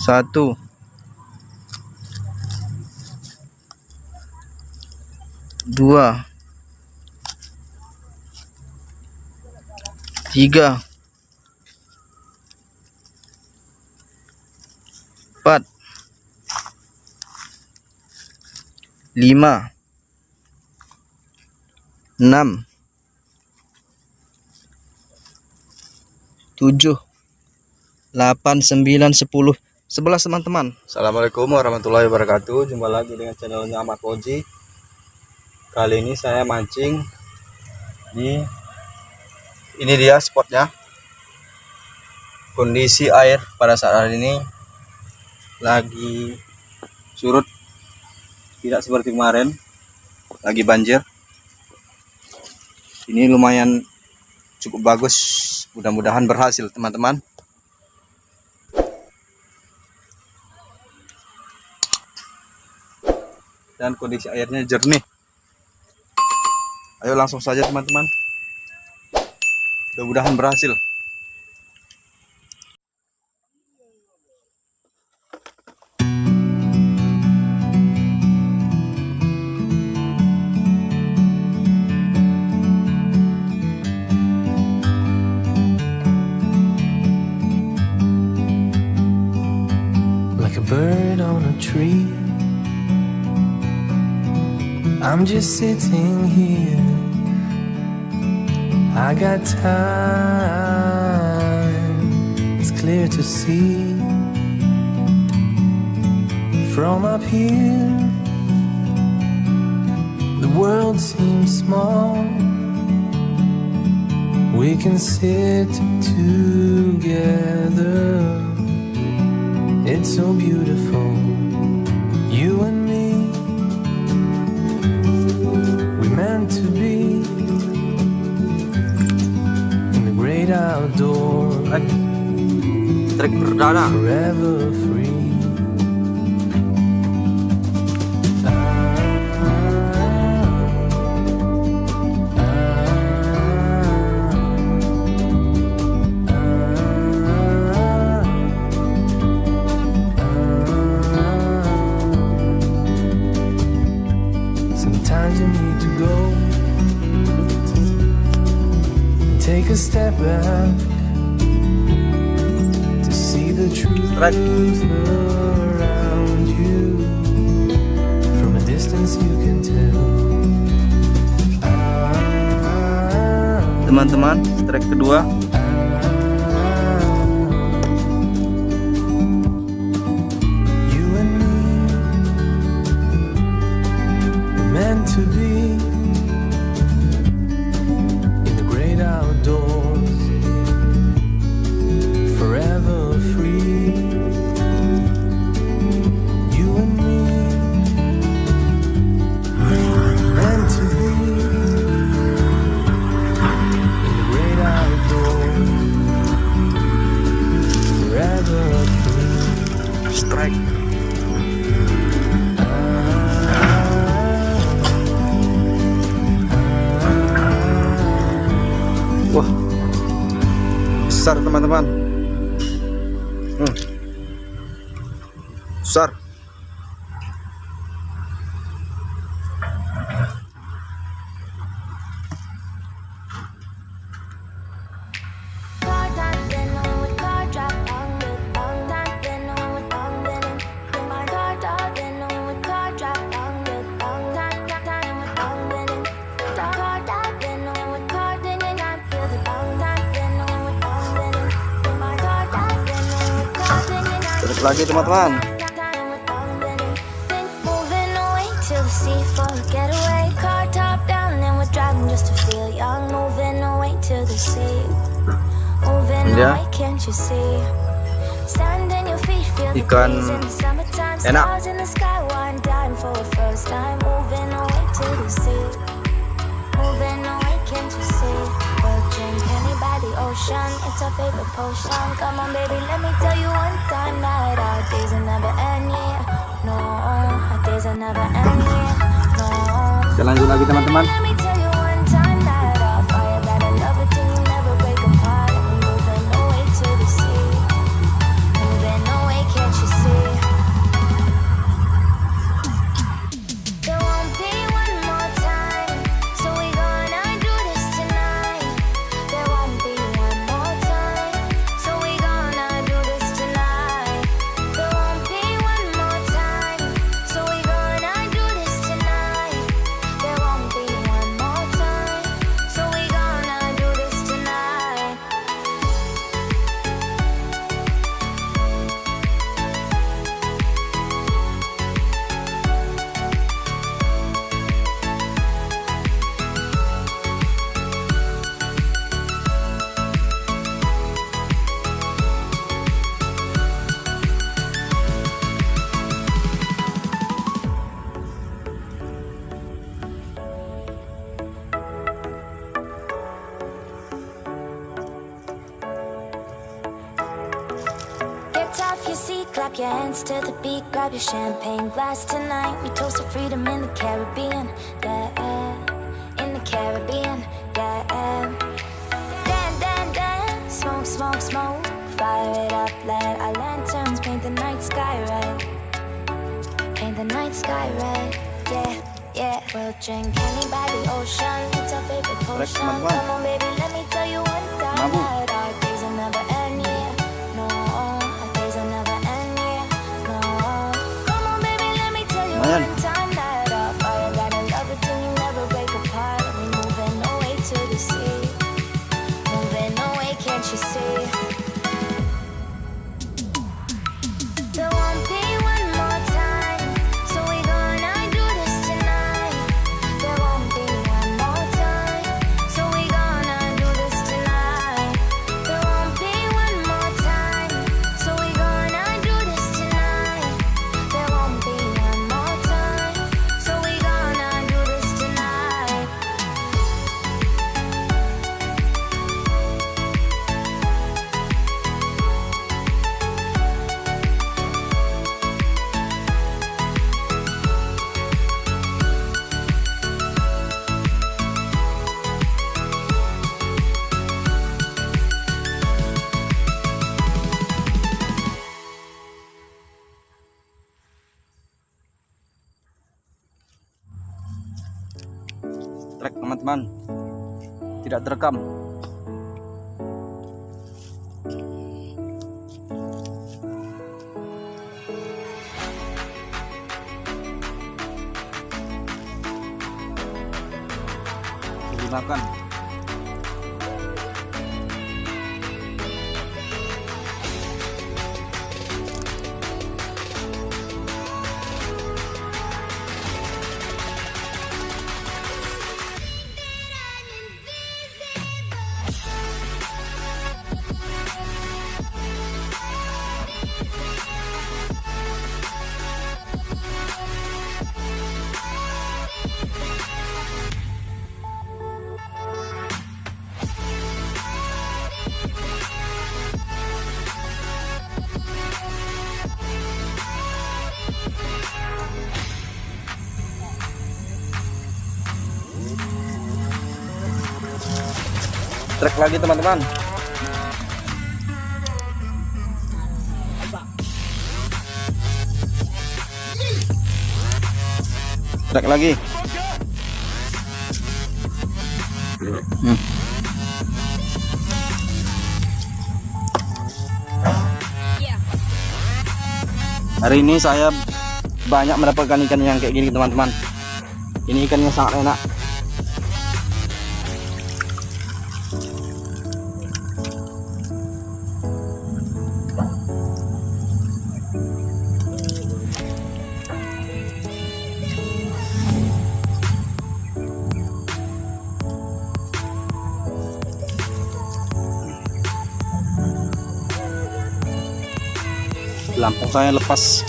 Satu, dua, tiga, empat, lima, enam, tujuh, 8, 9, 10, 11 teman-teman. Assalamualaikum warahmatullahi wabarakatuh. Jumpa lagi dengan channelnya Ahmad Fauzi. Kali ini saya mancing di ini dia spotnya. Kondisi air pada saat hari ini lagi surut, tidak seperti kemarin, lagi banjir. Ini lumayan cukup bagus, mudah-mudahan berhasil teman-teman. Dan kondisi airnya jernih. Ayo langsung saja teman-teman, mudah-mudahan berhasil. Like a bird on a tree, I'm just sitting here. I got time, it's clear to see. From up here, the world seems small. We can sit together, it's so beautiful, you and me. We meant to be in the great outdoors, Trek perdana. forever free. Sometimes you need to go and take a step back to see the truth around you. From a distance you can tell. Teman-teman, strike kedua. You and me were meant to be in the great outdoors, forever free. You and me meant to be in the great outdoors, forever free. Strike. Wah, besar teman-teman. Besar. Terus lagi teman-teman. Moving away to the sea for a getaway. Car top down and we're driving just to feel young. Moving away to the sea. Moving away, can't you see? Sand in your feet, feel the Ikan breeze in the summertime. enak. Stars in the sky, one dime for the first time. Moving away to the sea. Moving away, can't you see? We'll drink honey by the ocean. It's our favorite potion. Come on, baby, let me tell you one time that our days are never end, yeah. No, our days are never end, yeah. No. Kita lanjut lagi teman-teman. Let me tell you one time that our fire got a love it till you never break apart. And we're moving away to the sea. Moving away, can't you see? clap your hands to the beat, grab your champagne glass tonight. We toast to freedom in the Caribbean, yeah, in the Caribbean, yeah. Dan, dan, dan, smoke, smoke, smoke, fire it up, let our lanterns paint the night sky red. Paint the night sky red, yeah, yeah. We'll drink honey by the ocean, it's our favorite potion. Come on baby, let me tell you one time that our days will never end, yeah. No, our days will never end, yeah. No, come on baby, let me tell you one time that our fire got a love it till you never break apart. We moving away to the sea, moving away, can't you see? There won't be one more time, so we gonna do this tonight. There won't be one more time, so we gonna do this tonight. There won't be one more time, so we gonna do this tonight. There won't be one more time, so we gonna do this tonight. Trek teman-teman, tidak terekam. Digunakan. Trek lagi teman-teman. Trek lagi. Hari ini saya banyak mendapatkan ikan yang kayak gini teman-teman. Ini ikannya sangat enak. Lampung saya lepas.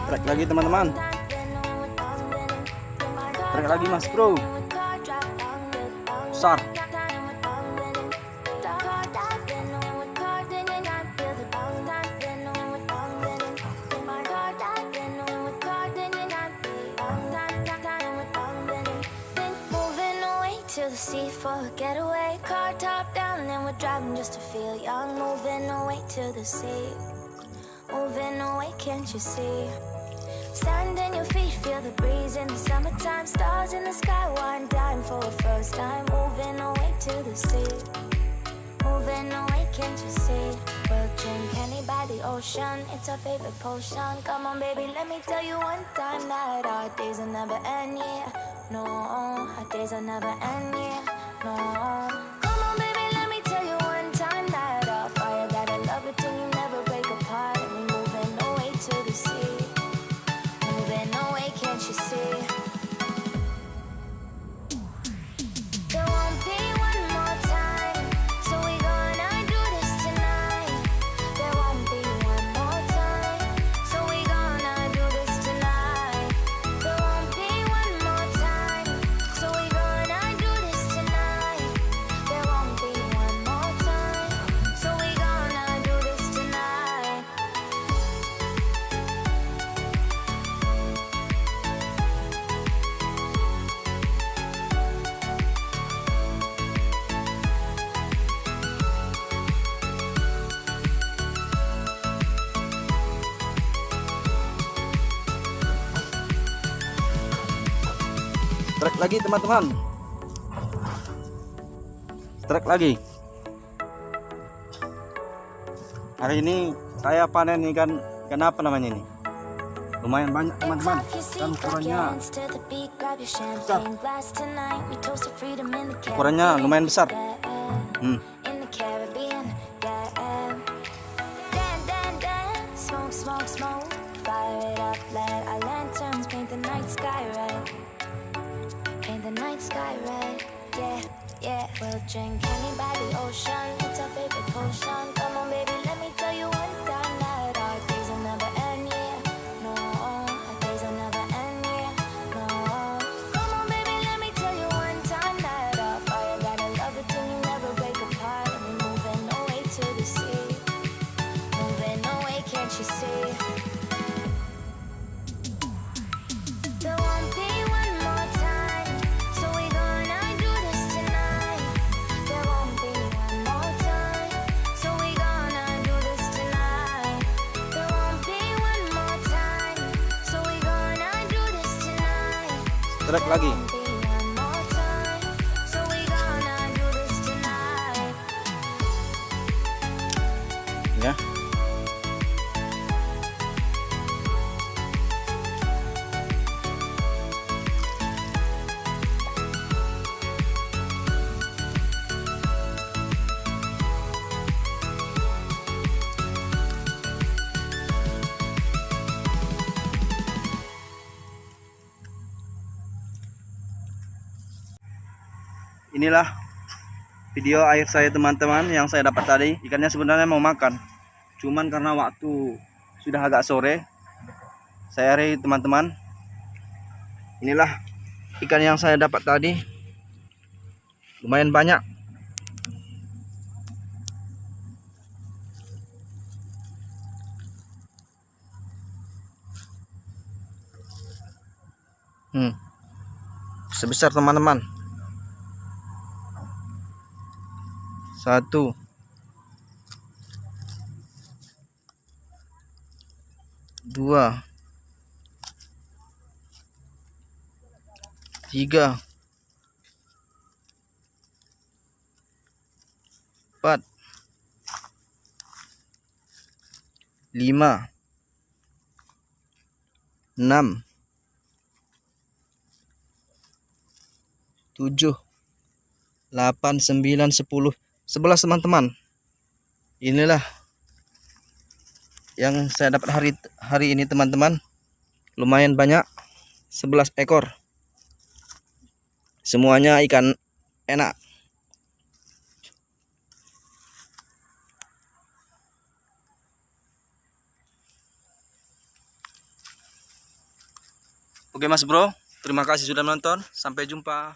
Strek lagi teman-teman. Strek lagi mas bro. Besar. To the sea for a getaway, car top down and we're driving just to feel young. Moving away to the sea, moving away, can't you see? Sand in your feet, feel the breeze in the summertime. Stars in the sky, one time for a first time. Moving away to the sea, moving away, can't you see? We'll drink honey by the ocean, it's our favorite potion. Come on baby, let me tell you one time that our days will never end, yeah. No, our days will never end, yeah. No. Come on baby, let me tell you one time that our fire got a love it till you never break apart. And we moving away to the sea, moving away, can't you see? There won't be one more time, so we gonna do this tonight. There won't be one more time, so we gonna do this tonight. There won't be one more time, so we gonna do this tonight. There won't be one more time, so we gonna do this tonight. Strek lagi teman-teman. Strek lagi. Hari ini saya panen ikan apa namanya ini? Lumayan banyak teman-teman. Dan ukurannya lumayan besar. The night sky red, yeah, yeah. We'll drink honey by the ocean, it's our favorite potion. Come on baby, let me tell you one time that our days will never end, yeah. No, our days will never end, yeah. No. Come on baby, let me tell you one time that our fire got a love it till you never break apart. And we're moving away to the sea, moving away, can't you see? There won't be one more time, so we gonna do this tonight. There won't be one more time, so we gonna do this tonight. There won't be one more time, so we gonna do this tonight. Strek lagi. There won't be one more time, so we gonna do this tonight. Ya. Inilah video air saya teman-teman yang saya dapat tadi. Ikannya sebenarnya mau makan, cuman karena waktu sudah agak sore, saya hari teman-teman. Inilah ikan yang saya dapat tadi, lumayan banyak. Sebesar teman-teman. 1, 2, 3, 4, 5, 6, 7, 8, 9, 10, 11 teman-teman. Inilah yang saya dapat hari ini teman-teman. Lumayan banyak, 11 ekor. Semuanya ikan enak. Oke Mas Bro, terima kasih sudah menonton. Sampai jumpa.